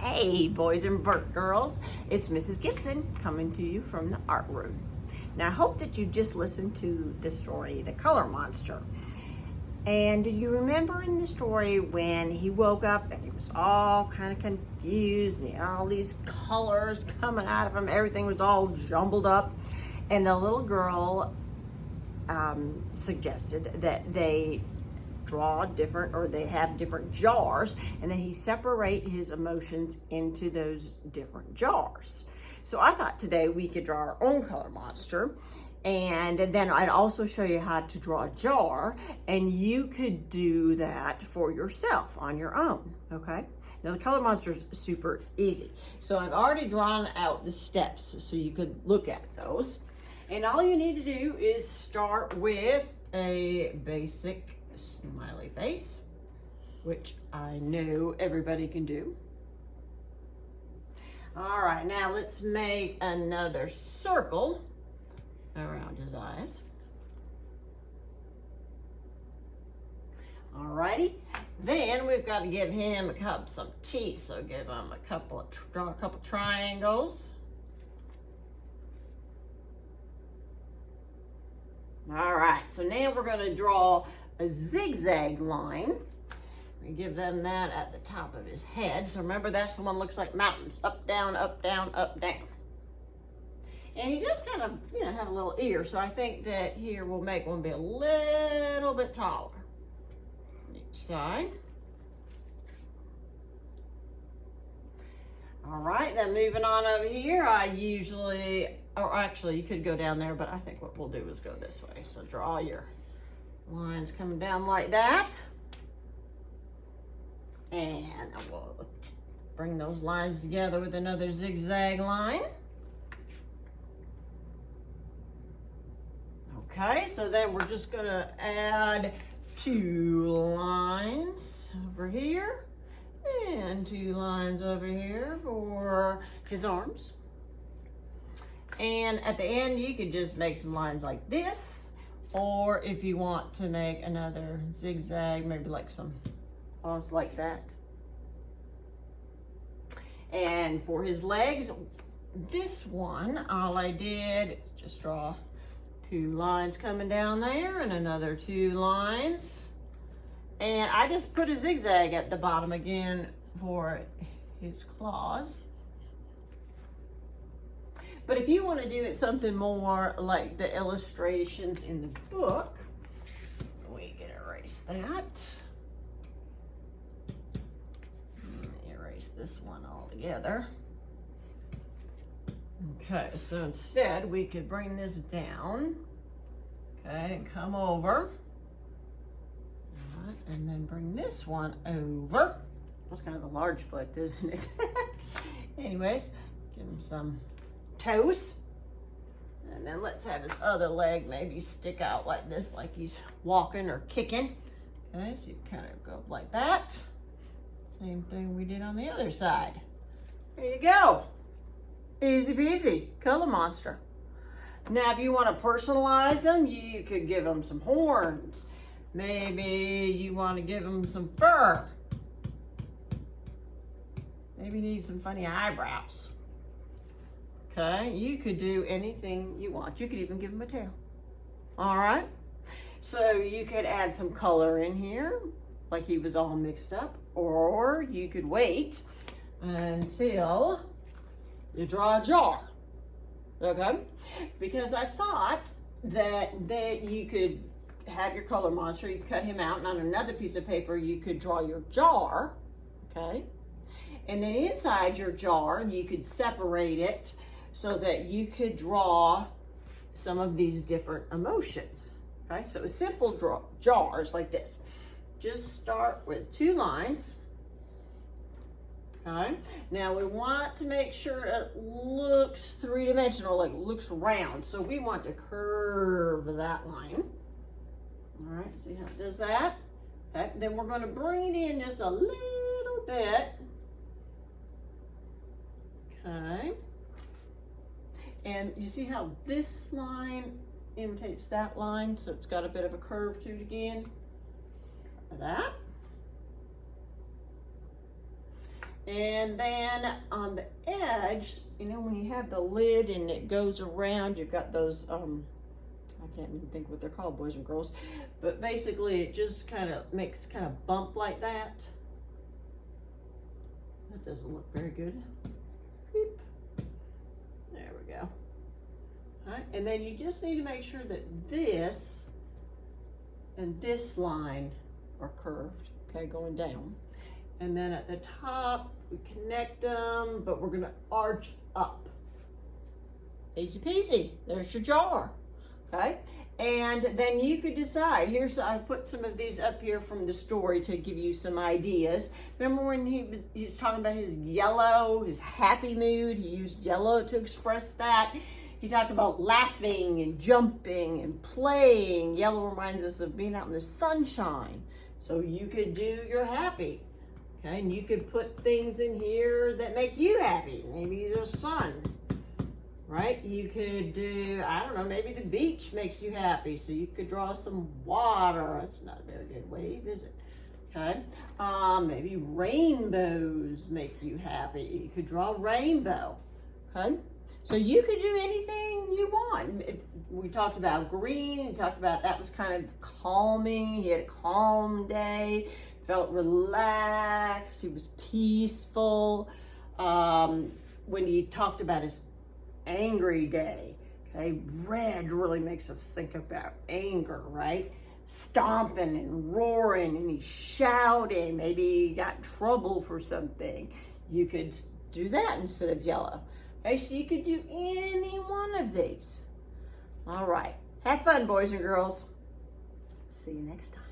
Hey, boys and girls, it's Mrs. Gibson coming to you from the art room. Now, I hope that you just listened to the story, The Color Monster. And do you remember in the story when he woke up and he was all kind of confused and he had all these colors coming out of him, everything was all jumbled up, and the little girl suggested that they draw different, or they have different jars, and then he separate his emotions into those different jars. So I thought today we could draw our own color monster, and then I'd also show you how to draw a jar, and you could do that for yourself on your own, okay? Now the color monster is super easy. So I've already drawn out the steps so you could look at those. And all you need to do is start with a basic smiley face, which I know everybody can do. All right, now let's make another circle around his eyes. All righty, then we've got to give him some teeth, so give him draw a couple triangles. All right, so now we're going to draw a zigzag line. We give them that at the top of his head. So remember, that's the one that looks like mountains. Up, down, up, down, up, down. And he does kind of, have a little ear. So I think that here we'll make one be a little bit taller on each side. All right, then moving on over here, actually you could go down there, but I think what we'll do is go this way. So draw your lines coming down like that, and we'll bring those lines together with another zigzag line. Okay, so then we're just gonna add 2 lines over here and 2 lines over here for his arms. And at the end, you could just make some lines like this. Or if you want to make another zigzag, maybe like some lines like that. And for his legs, this one, all I did is just draw 2 lines coming down there and another 2 lines. And I just put a zigzag at the bottom again for his claws. But if you want to do it something more like the illustrations in the book, we can erase that. Erase this one altogether. Okay, so instead we could bring this down, okay, and come over. All right, and then bring this one over. That's kind of a large foot, isn't it? Anyways, give him some toes, and then let's have his other leg maybe stick out like this, like he's walking or kicking. Okay, so you kind of go like that. Same thing we did on the other side. There you go. Easy peasy, color monster. Now if you want to personalize them, you could give them some horns. Maybe you want to give them some fur. Maybe you need some funny eyebrows. Okay, you could do anything you want. You could even give him a tail. All right, so you could add some color in here, like he was all mixed up, or you could wait until you draw a jar, okay? Because I thought that you could have your color monster, you cut him out, and on another piece of paper, you could draw your jar, okay? And then inside your jar, you could separate it so that you could draw some of these different emotions, okay? So a simple jars like this. Just start with 2 lines, okay? Now we want to make sure it looks 3-dimensional, like it looks round. So we want to curve that line. All right, see how it does that? Okay, then we're gonna bring it in just a little bit, okay? And you see how this line imitates that line, so it's got a bit of a curve to it again. Like that. And then on the edge, you know, when you have the lid and it goes around, you've got those, I can't even think what they're called, boys and girls, but basically it just kind of makes kind of bump like that. That doesn't look very good. Beep. There we go. All right, and then you just need to make sure that this and this line are curved, okay, going down. And then at the top, we connect them, but we're gonna arch up. Easy peasy, there's your jar, okay? And then you could decide, I put some of these up here from the story to give you some ideas. Remember when he was talking about his yellow, his happy mood, he used yellow to express that. He talked about laughing and jumping and playing. Yellow reminds us of being out in the sunshine. So you could do your happy. Okay, and you could put things in here that make you happy. Maybe the sun, right? You could do, I don't know, maybe the beach makes you happy. So you could draw some water. That's not a very good wave, is it? Okay, maybe rainbows make you happy. You could draw a rainbow, okay? So you could do anything you want. We talked about green, we talked about that was kind of calming. He had a calm day. Felt relaxed, he was peaceful. When he talked about his angry day, okay, red really makes us think about anger, right? Stomping and roaring, and he's shouting, maybe he got in trouble for something. You could do that instead of yellow. Okay, so you could do any one of these. All right, have fun, boys and girls. See you next time.